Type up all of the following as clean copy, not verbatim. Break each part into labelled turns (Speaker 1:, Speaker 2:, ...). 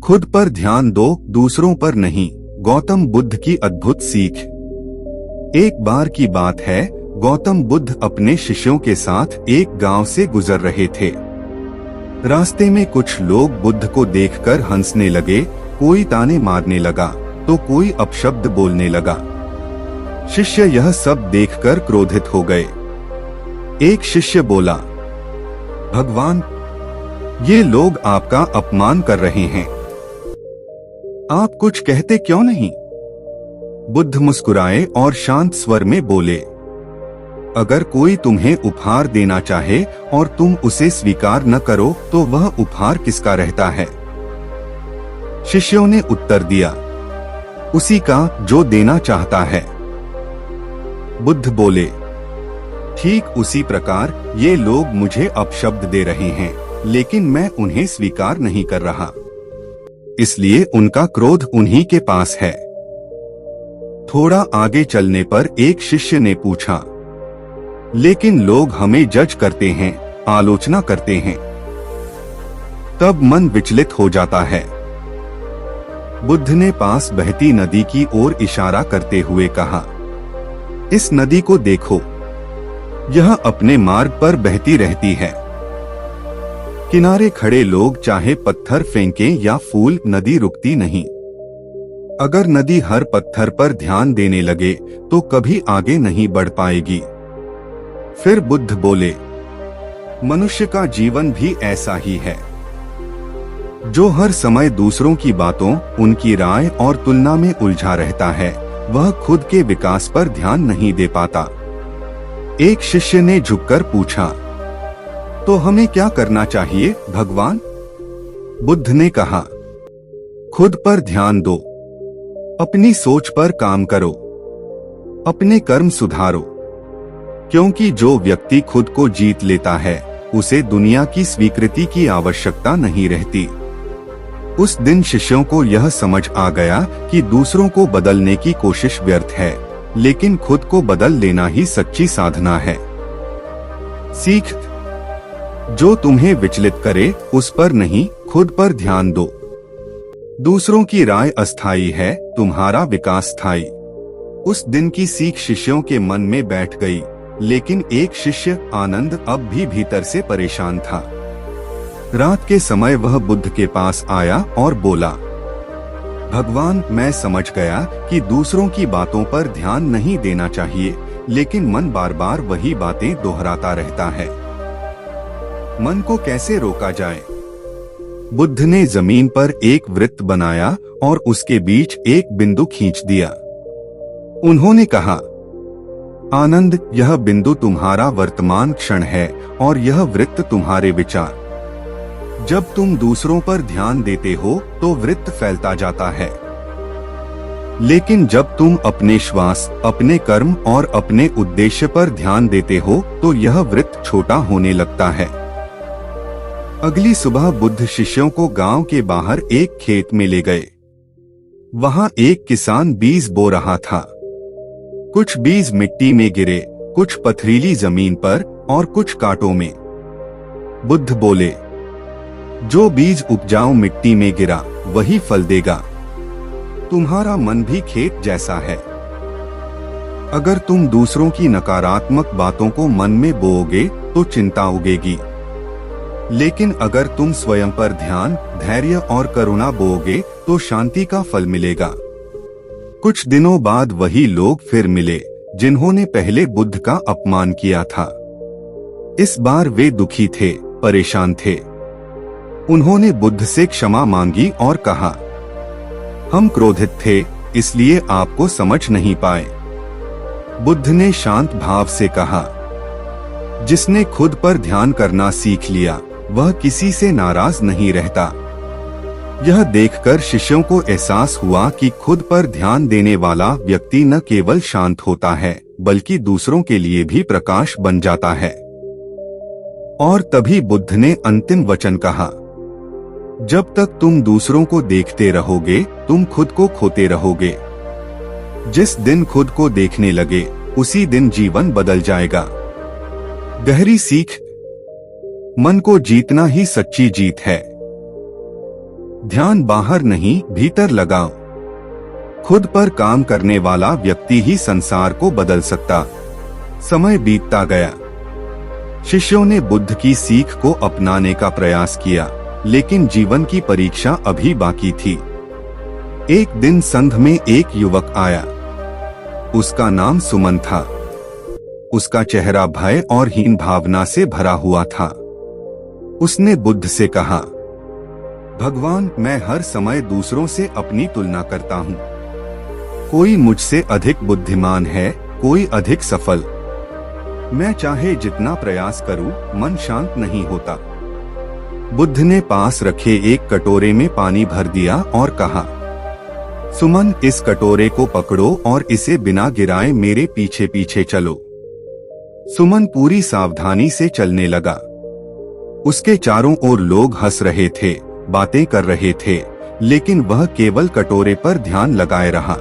Speaker 1: खुद पर ध्यान दो, दूसरों पर नहीं। गौतम बुद्ध की अद्भुत सीख। एक बार की बात है, गौतम बुद्ध अपने शिष्यों के साथ एक गांव से गुजर रहे थे। रास्ते में कुछ लोग बुद्ध को देखकर हंसने लगे, कोई ताने मारने लगा तो कोई अपशब्द बोलने लगा। शिष्य यह सब देखकर क्रोधित हो गए। एक शिष्य बोला, भगवान, ये लोग आपका अपमान कर रहे हैं, आप कुछ कहते क्यों नहीं? बुद्ध मुस्कुराए और शांत स्वर में बोले, अगर कोई तुम्हें उपहार देना चाहे और तुम उसे स्वीकार न करो तो वह उपहार किसका रहता है? शिष्यों ने उत्तर दिया, उसी का जो देना चाहता है। बुद्ध बोले, ठीक उसी प्रकार ये लोग मुझे अपशब्द दे रहे हैं, लेकिन मैं उन्हें स्वीकार नहीं कर रहा, इसलिए उनका क्रोध उन्हीं के पास है। थोड़ा आगे चलने पर एक शिष्य ने पूछा, लेकिन लोग हमें जज करते हैं, आलोचना करते हैं। तब मन विचलित हो जाता है। बुद्ध ने पास बहती नदी की ओर इशारा करते हुए कहा, इस नदी को देखो, यह अपने मार्ग पर बहती रहती है। किनारे खड़े लोग चाहे पत्थर फेंकें या फूल, नदी रुकती नहीं। अगर नदी हर पत्थर पर ध्यान देने लगे तो कभी आगे नहीं बढ़ पाएगी। फिर बुद्ध बोले, मनुष्य का जीवन भी ऐसा ही है। जो हर समय दूसरों की बातों, उनकी राय और तुलना में उलझा रहता है, वह खुद के विकास पर ध्यान नहीं दे पाता। एक शिष्य ने झुककर पूछा, तो हमें क्या करना चाहिए भगवान? बुद्ध ने कहा, खुद पर ध्यान दो, अपनी सोच पर काम करो, अपने कर्म सुधारो, क्योंकि जो व्यक्ति खुद को जीत लेता है उसे दुनिया की स्वीकृति की आवश्यकता नहीं रहती। उस दिन शिष्यों को यह समझ आ गया कि दूसरों को बदलने की कोशिश व्यर्थ है, लेकिन खुद को बदल लेना ही सच्ची साधना है। सीख, जो तुम्हें विचलित करे उस पर नहीं, खुद पर ध्यान दो। दूसरों की राय अस्थायी है, तुम्हारा विकास स्थायी। उस दिन की सीख शिष्यों के मन में बैठ गई, लेकिन एक शिष्य आनंद अब भी भीतर से परेशान था। रात के समय वह बुद्ध के पास आया और बोला, भगवान, मैं समझ गया कि दूसरों की बातों पर ध्यान नहीं देना चाहिए, लेकिन मन बार बार वही बातें दोहराता रहता है। मन को कैसे रोका जाए? बुद्ध ने जमीन पर एक वृत्त बनाया और उसके बीच एक बिंदु खींच दिया। उन्होंने कहा, आनंद, यह बिंदु तुम्हारा वर्तमान क्षण है और यह वृत्त तुम्हारे विचार। जब तुम दूसरों पर ध्यान देते हो तो वृत्त फैलता जाता है, लेकिन जब तुम अपने श्वास, अपने कर्म और अपने उद्देश्य पर ध्यान देते हो तो यह वृत्त छोटा होने लगता है। अगली सुबह बुद्ध शिष्यों को गांव के बाहर एक खेत में ले गए। वहां एक किसान बीज बो रहा था। कुछ बीज मिट्टी में गिरे, कुछ पथरीली जमीन पर और कुछ कांटों में। बुद्ध बोले, जो बीज उपजाऊ मिट्टी में गिरा वही फल देगा। तुम्हारा मन भी खेत जैसा है। अगर तुम दूसरों की नकारात्मक बातों को मन में बोओगे तो चिंता उगेगी, लेकिन अगर तुम स्वयं पर ध्यान, धैर्य और करुणा बोओगे तो शांति का फल मिलेगा। कुछ दिनों बाद वही लोग फिर मिले जिन्होंने पहले बुद्ध का अपमान किया था। इस बार वे दुखी थे, परेशान थे। उन्होंने बुद्ध से क्षमा मांगी और कहा, हम क्रोधित थे, इसलिए आपको समझ नहीं पाए। बुद्ध ने शांत भाव से कहा, जिसने खुद पर ध्यान करना सीख लिया वह किसी से नाराज नहीं रहता। यह देखकर शिष्यों को एहसास हुआ कि खुद पर ध्यान देने वाला व्यक्ति न केवल शांत होता है बल्कि दूसरों के लिए भी प्रकाश बन जाता है। और तभी बुद्ध ने अंतिम वचन कहा, जब तक तुम दूसरों को देखते रहोगे तुम खुद को खोते रहोगे। जिस दिन खुद को देखने लगे उसी दिन जीवन बदल जाएगा। गहरी सीख, मन को जीतना ही सच्ची जीत है। ध्यान बाहर नहीं, भीतर लगाओ। खुद पर काम करने वाला व्यक्ति ही संसार को बदल सकता। समय बीतता गया। शिष्यों ने बुद्ध की सीख को अपनाने का प्रयास किया, लेकिन जीवन की परीक्षा अभी बाकी थी। एक दिन संघ में एक युवक आया। उसका नाम सुमन था। उसका चेहरा भय और हीन भावना से भरा हुआ था। उसने बुद्ध से कहा, भगवान, मैं हर समय दूसरों से अपनी तुलना करता हूँ। कोई मुझसे अधिक बुद्धिमान है, कोई अधिक सफल। मैं चाहे जितना प्रयास करूं, मन शांत नहीं होता। बुद्ध ने पास रखे एक कटोरे में पानी भर दिया और कहा, सुमन, इस कटोरे को पकड़ो और इसे बिना गिराए मेरे पीछे पीछे चलो। सुमन पूरी सावधानी से चलने लगा। उसके चारों ओर लोग हंस रहे थे, बातें कर रहे थे, लेकिन वह केवल कटोरे पर ध्यान लगाए रहा।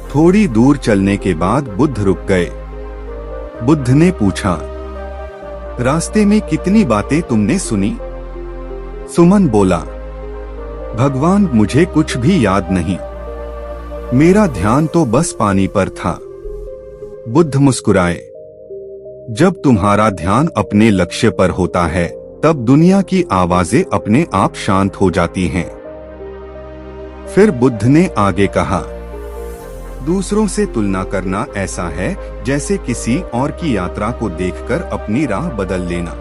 Speaker 1: थोड़ी दूर चलने के बाद बुद्ध रुक गए। बुद्ध ने पूछा, रास्ते में कितनी बातें तुमने सुनी? सुमन बोला, भगवान, मुझे कुछ भी याद नहीं। मेरा ध्यान तो बस पानी पर था। बुद्ध मुस्कुराए। जब तुम्हारा ध्यान अपने लक्ष्य पर होता है, तब दुनिया की आवाजें अपने आप शांत हो जाती हैं। फिर बुद्ध ने आगे कहा, दूसरों से तुलना करना ऐसा है जैसे किसी और की यात्रा को देखकर अपनी राह बदल लेना।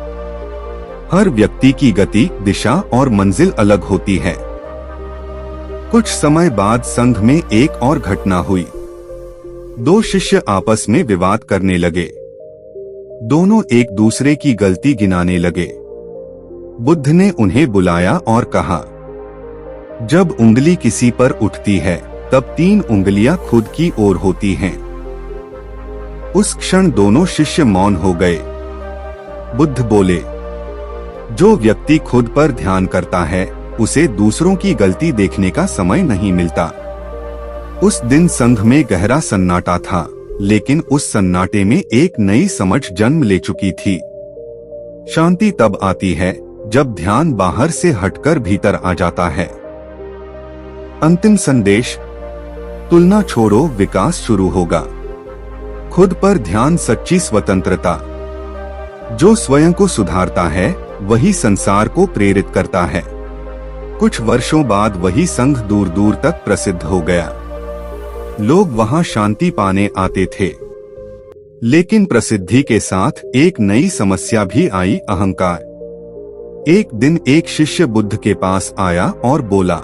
Speaker 1: हर व्यक्ति की गति, दिशा और मंजिल अलग होती है। कुछ समय बाद संघ में एक और घटना हुई। दो शिष्य आपस में विवाद करने लगे। दोनों एक दूसरे की गलती गिनाने लगे। बुद्ध ने उन्हें बुलाया और कहा, जब उंगली किसी पर उठती है, तब 3 उंगलियां खुद की ओर होती हैं। उस क्षण दोनों शिष्य मौन हो गए। बुद्ध बोले, जो व्यक्ति खुद पर ध्यान करता है, उसे दूसरों की गलती देखने का समय नहीं मिलता। उस दिन संघ में गहरा सन्नाटा था, लेकिन उस सन्नाटे में एक नई समझ जन्म ले चुकी थी। शांति तब आती है जब ध्यान बाहर से हटकर भीतर आ जाता है। अंतिम संदेश, तुलना छोड़ो, विकास शुरू होगा। खुद पर ध्यान सच्ची स्वतंत्रता। जो स्वयं को सुधारता है, वही संसार को प्रेरित करता है। कुछ वर्षों बाद वही संघ दूर दूर तक प्रसिद्ध हो गया। लोग वहां शांति पाने आते थे। लेकिन प्रसिद्धि के साथ एक नई समस्या भी आई, अहंकार। एक दिन एक शिष्य बुद्ध के पास आया और बोला,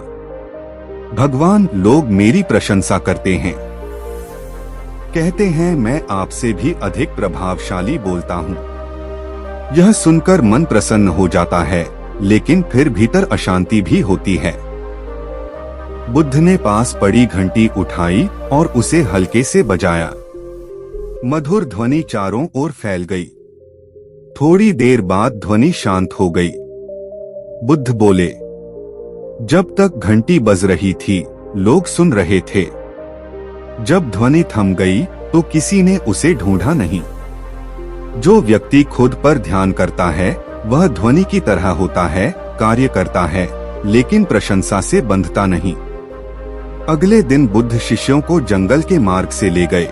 Speaker 1: भगवान, लोग मेरी प्रशंसा करते हैं। कहते हैं मैं आपसे भी अधिक प्रभावशाली बोलता हूँ। यह सुनकर मन प्रसन्न हो जाता है, लेकिन फिर भीतर अशांति भी होती है। बुद्ध ने पास पड़ी घंटी उठाई और उसे हल्के से बजाया। मधुर ध्वनि चारों ओर फैल गई। थोड़ी देर बाद ध्वनि शांत हो गई। बुद्ध बोले, जब तक घंटी बज रही थी, लोग सुन रहे थे। जब ध्वनि थम गई, तो किसी ने उसे ढूंढा नहीं। जो व्यक्ति खुद पर ध्यान करता है, वह ध्वनि की तरह होता है, कार्य करता है, लेकिन प्रशंसा से बंधता नहीं। अगले दिन बुद्ध शिष्यों को जंगल के मार्ग से ले गए।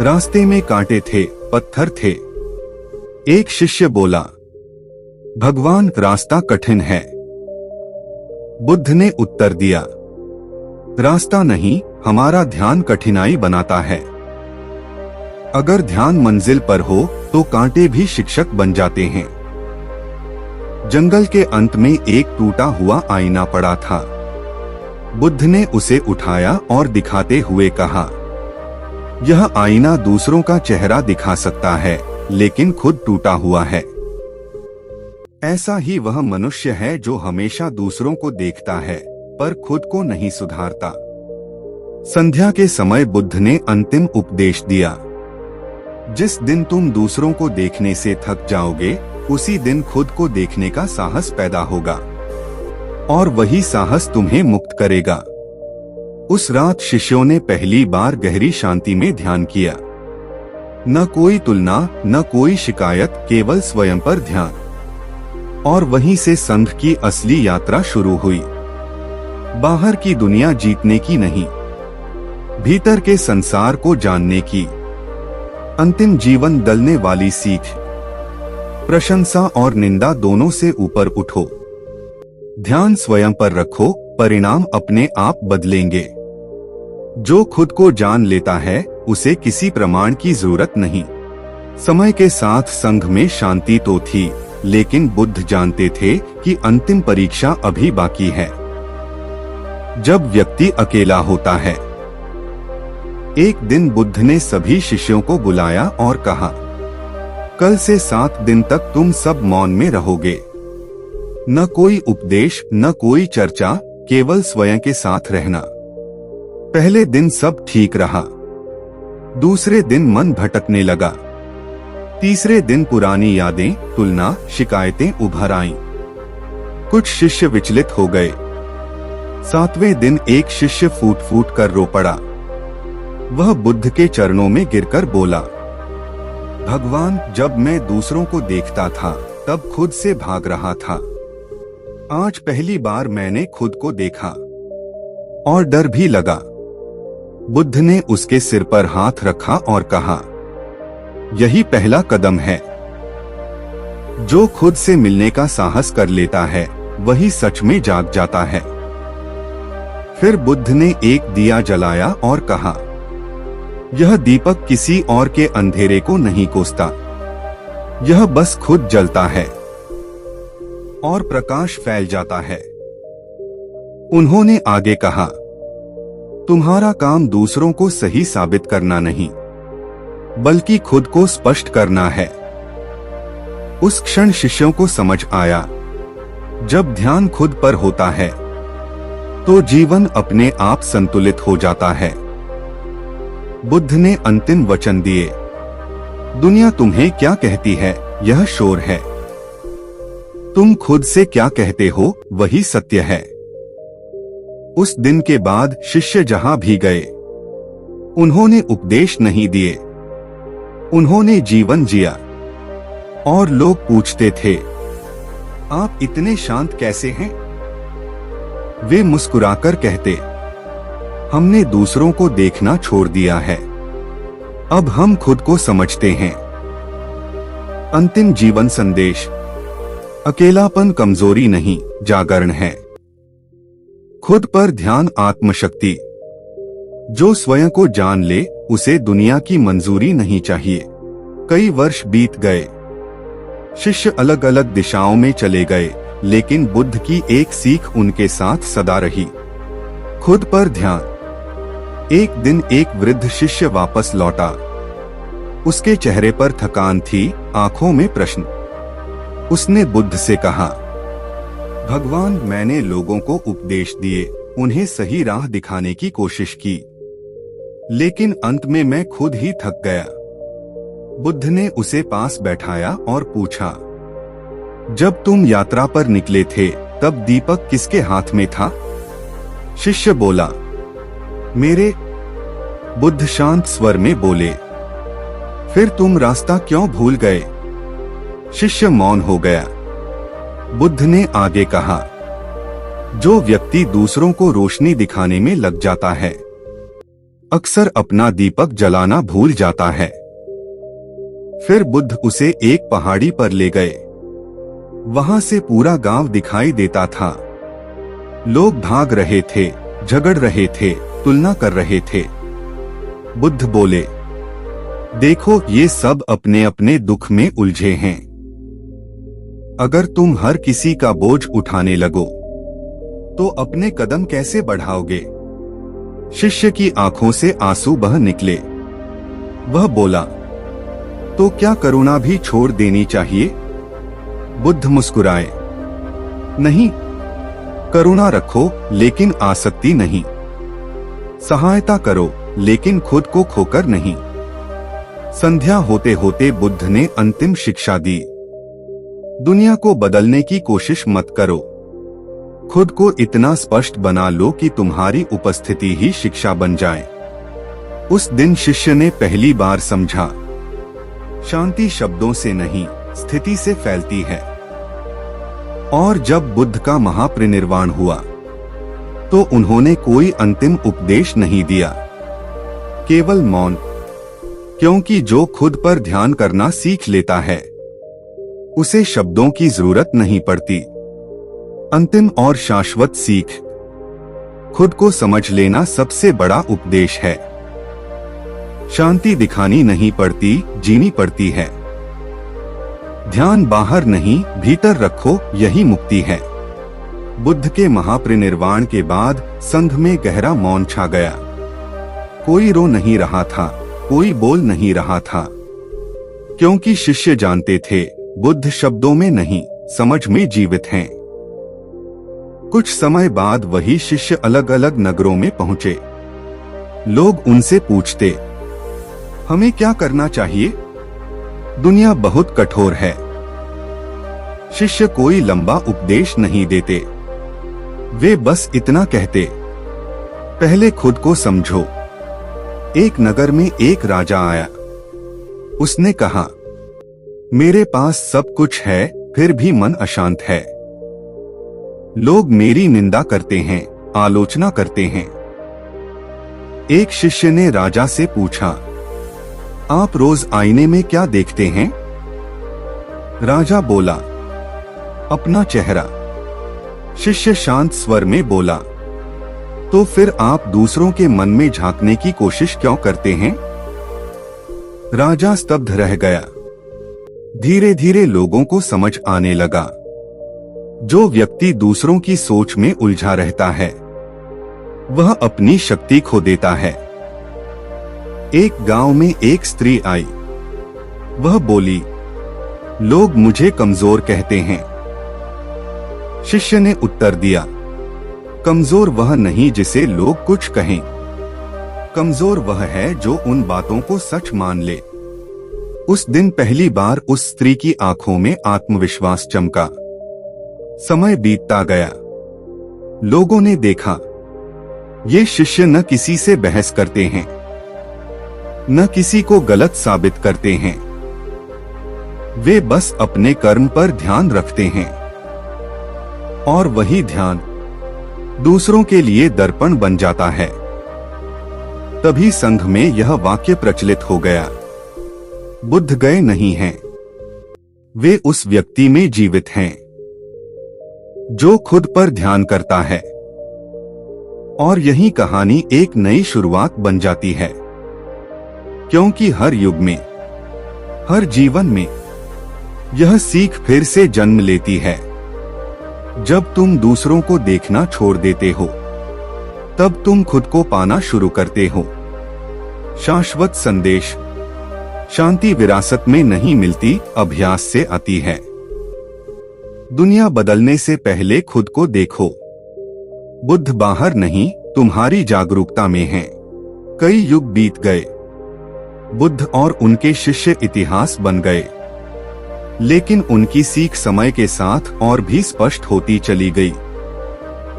Speaker 1: रास्ते में कांटे थे, पत्थर थे। एक शिष्य बोला, भगवान, रास्ता कठिन है। बुद्ध ने उत्तर दिया, रास्ता नहीं, हमारा ध्यान कठिनाई बनाता है। अगर ध्यान मंजिल पर हो, तो कांटे भी शिक्षक बन जाते हैं। जंगल के अंत में एक टूटा हुआ आईना पड़ा था। बुद्ध ने उसे उठाया और दिखाते हुए कहा, यह आईना दूसरों का चेहरा दिखा सकता है, लेकिन खुद टूटा हुआ है। ऐसा ही वह मनुष्य है जो हमेशा दूसरों को देखता है, पर खुद को नहीं सुधारता। संध्या के समय बुद्ध ने अंतिम उपदेश दिया, जिस दिन तुम दूसरों को देखने से थक जाओगे, उसी दिन खुद को देखने का साहस पैदा होगा, और वही साहस तुम्हें मुक्त करेगा। उस रात शिष्यों ने पहली बार गहरी शांति में ध्यान किया। न कोई तुलना, न कोई शिकायत, केवल स्वयं पर ध्यान। और वहीं से संघ की असली यात्रा शुरू हुई। बाहर की दुनिया जीतने की नहीं, भीतर के संसार को जानने की। अंतिम जीवन दलने वाली सीख। प्रशंसा और निंदा दोनों से ऊपर उठो। ध्यान स्वयं पर रखो, परिणाम अपने आप बदलेंगे। जो खुद को जान लेता है उसे किसी प्रमाण की जरूरत नहीं। समय के साथ संघ में शांति तो थी, लेकिन बुद्ध जानते थे कि अंतिम परीक्षा अभी बाकी है। जब व्यक्ति अकेला होता है। एक दिन बुद्ध ने सभी शिष्यों को बुलाया और कहा, कल से 7 दिन तक तुम सब मौन में रहोगे। न कोई उपदेश, न कोई चर्चा, केवल स्वयं के साथ रहना। पहले दिन सब ठीक रहा। दूसरे दिन मन भटकने लगा। तीसरे दिन पुरानी यादें, तुलना, शिकायतें उभर आईं। कुछ शिष्य विचलित हो गए। 7वें दिन एक शिष्य फूट फूट कर रो पड़ा। वह बुद्ध के चरणों में गिरकर बोला, भगवान, जब मैं दूसरों को देखता था तब खुद से भाग रहा था। आज पहली बार मैंने खुद को देखा और डर भी लगा। बुद्ध ने उसके सिर पर हाथ रखा और कहा, यही पहला कदम है। जो खुद से मिलने का साहस कर लेता है वही सच में जाग जाता है। फिर बुद्ध ने एक दिया जलाया और कहा, यह दीपक किसी और के अंधेरे को नहीं कोसता, यह बस खुद जलता है और प्रकाश फैल जाता है। उन्होंने आगे कहा, तुम्हारा काम दूसरों को सही साबित करना नहीं, बल्कि खुद को स्पष्ट करना है। उस क्षण शिष्यों को समझ आया, जब ध्यान खुद पर होता है तो जीवन अपने आप संतुलित हो जाता है। बुद्ध ने अंतिम वचन दिए, दुनिया तुम्हें क्या कहती है यह शोर है, तुम खुद से क्या कहते हो वही सत्य है। उस दिन के बाद शिष्य जहां भी गए, उन्होंने उपदेश नहीं दिए, उन्होंने जीवन जिया। और लोग पूछते थे, आप इतने शांत कैसे हैं? वे मुस्कुराकर कहते, हमने दूसरों को देखना छोड़ दिया है, अब हम खुद को समझते हैं। अंतिम जीवन संदेश। अकेलापन कमजोरी नहीं, जागरण है। खुद पर ध्यान आत्मशक्ति। जो स्वयं को जान ले उसे दुनिया की मंजूरी नहीं चाहिए। कई वर्ष बीत गए। शिष्य अलग अलग दिशाओं में चले गए, लेकिन बुद्ध की एक सीख उनके साथ सदा रही, खुद पर ध्यान। एक दिन एक वृद्ध शिष्य वापस लौटा। उसके चेहरे पर थकान थी, आंखों में प्रश्न। उसने बुद्ध से कहा, भगवान, मैंने लोगों को उपदेश दिए, उन्हें सही राह दिखाने की कोशिश की, लेकिन अंत में मैं खुद ही थक गया। बुद्ध ने उसे पास बैठाया और पूछा, जब तुम यात्रा पर निकले थे तब दीपक किसके हाथ में था? शिष्य बोला, मेरे। बुद्ध शांत स्वर में बोले, फिर तुम रास्ता क्यों भूल गए? शिष्य मौन हो गया। बुद्ध ने आगे कहा, जो व्यक्ति दूसरों को रोशनी दिखाने में लग जाता है, अक्सर अपना दीपक जलाना भूल जाता है। फिर बुद्ध उसे एक पहाड़ी पर ले गए। वहां से पूरा गांव दिखाई देता था। लोग भाग रहे थे, झगड़ रहे थे, तुलना कर रहे थे। बुद्ध बोले, देखो, ये सब अपने अपने दुख में उलझे हैं। अगर तुम हर किसी का बोझ उठाने लगो तो अपने कदम कैसे बढ़ाओगे? शिष्य की आंखों से आंसू बह निकले। वह बोला, तो क्या करुणा भी छोड़ देनी चाहिए? बुद्ध मुस्कुराए, नहीं, करुणा रखो लेकिन आसक्ति नहीं। सहायता करो लेकिन खुद को खोकर नहीं। संध्या होते होते बुद्ध ने अंतिम शिक्षा दी, दुनिया को बदलने की कोशिश मत करो, खुद को इतना स्पष्ट बना लो कि तुम्हारी उपस्थिति ही शिक्षा बन जाए। उस दिन शिष्य ने पहली बार समझा, शांति शब्दों से नहीं, स्थिति से फैलती है। और जब बुद्ध का महापरिनिर्वाण हुआ तो उन्होंने कोई अंतिम उपदेश नहीं दिया, केवल मौन। क्योंकि जो खुद पर ध्यान करना सीख लेता है उसे शब्दों की जरूरत नहीं पड़ती। अंतिम और शाश्वत सीख, खुद को समझ लेना सबसे बड़ा उपदेश है। शांति दिखानी नहीं पड़ती, जीनी पड़ती है। ध्यान बाहर नहीं, भीतर रखो, यही मुक्ति है। बुद्ध के महापरिनिर्वाण के बाद संघ में गहरा मौन छा गया। कोई रो नहीं रहा था, कोई बोल नहीं रहा था, क्योंकि शिष्य जानते थे बुद्ध शब्दों में नहीं, समझ में जीवित हैं। कुछ समय बाद वही शिष्य अलग अलग नगरों में पहुंचे। लोग उनसे पूछते, हमें क्या करना चाहिए? दुनिया बहुत कठोर है। शिष्य कोई लंबा उपदेश नहीं देते, वे बस इतना कहते, पहले खुद को समझो। एक नगर में एक राजा आया। उसने कहा, मेरे पास सब कुछ है, फिर भी मन अशांत है। लोग मेरी निंदा करते हैं, आलोचना करते हैं। एक शिष्य ने राजा से पूछा, आप रोज आईने में क्या देखते हैं? राजा बोला, अपना चेहरा। शिष्य शांत स्वर में बोला, तो फिर आप दूसरों के मन में झांकने की कोशिश क्यों करते हैं? राजा स्तब्ध रह गया। धीरे धीरे लोगों को समझ आने लगा, जो व्यक्ति दूसरों की सोच में उलझा रहता है वह अपनी शक्ति खो देता है। एक गांव में एक स्त्री आई। वह बोली, लोग मुझे कमजोर कहते हैं। शिष्य ने उत्तर दिया, कमजोर वह नहीं जिसे लोग कुछ कहें, कमजोर वह है जो उन बातों को सच मान ले। उस दिन पहली बार उस स्त्री की आंखों में आत्मविश्वास चमका। समय बीतता गया। लोगों ने देखा, ये शिष्य न किसी से बहस करते हैं, न किसी को गलत साबित करते हैं, वे बस अपने कर्म पर ध्यान रखते हैं। और वही ध्यान दूसरों के लिए दर्पण बन जाता है। तभी संघ में यह वाक्य प्रचलित हो गया, बुद्ध गए नहीं हैं, वे उस व्यक्ति में जीवित हैं जो खुद पर ध्यान करता है। और यही कहानी एक नई शुरुआत बन जाती है, क्योंकि हर युग में, हर जीवन में यह सीख फिर से जन्म लेती है। जब तुम दूसरों को देखना छोड़ देते हो, तब तुम खुद को पाना शुरू करते हो। शाश्वत संदेश, शांति विरासत में नहीं मिलती, अभ्यास से आती है। दुनिया बदलने से पहले खुद को देखो। बुद्ध बाहर नहीं, तुम्हारी जागरूकता में हैं। कई युग बीत गए, बुद्ध और उनके शिष्य इतिहास बन गए, लेकिन उनकी सीख समय के साथ और भी स्पष्ट होती चली गई।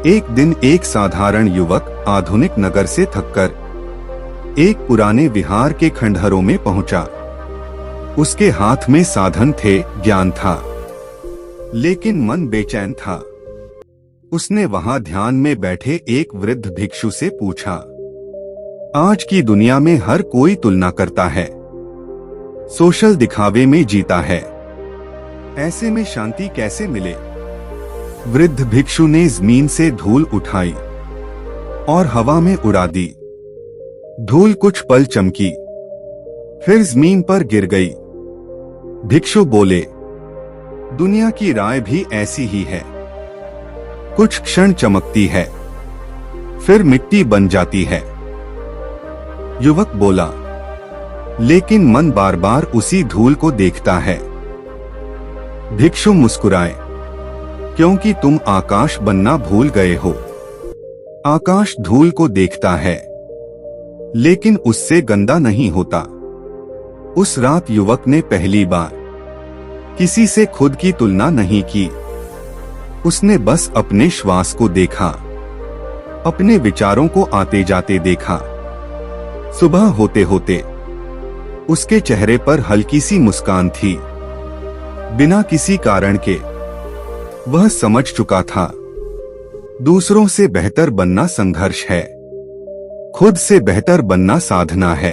Speaker 1: एक दिन एक साधारण युवक आधुनिक नगर से थककर एक पुराने विहार के खंडहरों में पहुंचा। उसके हाथ में साधन थे, ज्ञान था, लेकिन मन बेचैन था। उसने वहां ध्यान में बैठे एक वृद्ध भिक्षु से पूछा, आज की दुनिया में हर कोई तुलना करता है, सोशल दिखावे में जीता है, ऐसे में शांति कैसे मिले? वृद्ध भिक्षु ने जमीन से धूल उठाई और हवा में उड़ा दी। धूल कुछ पल चमकी, फिर जमीन पर गिर गई। भिक्षु बोले, दुनिया की राय भी ऐसी ही है, कुछ क्षण चमकती है, फिर मिट्टी बन जाती है। युवक बोला, लेकिन मन बार बार उसी धूल को देखता है। भिक्षु मुस्कुराए, क्योंकि तुम आकाश बनना भूल गए हो। आकाश धूल को देखता है, लेकिन उससे गंदा नहीं होता। उस रात युवक ने पहली बार किसी से खुद की तुलना नहीं की। उसने बस अपने श्वास को देखा, अपने विचारों को आते जाते देखा। सुबह होते होते उसके चेहरे पर हल्की सी मुस्कान थी, बिना किसी कारण के। वह समझ चुका था, दूसरों से बेहतर बनना संघर्ष है, खुद से बेहतर बनना साधना है।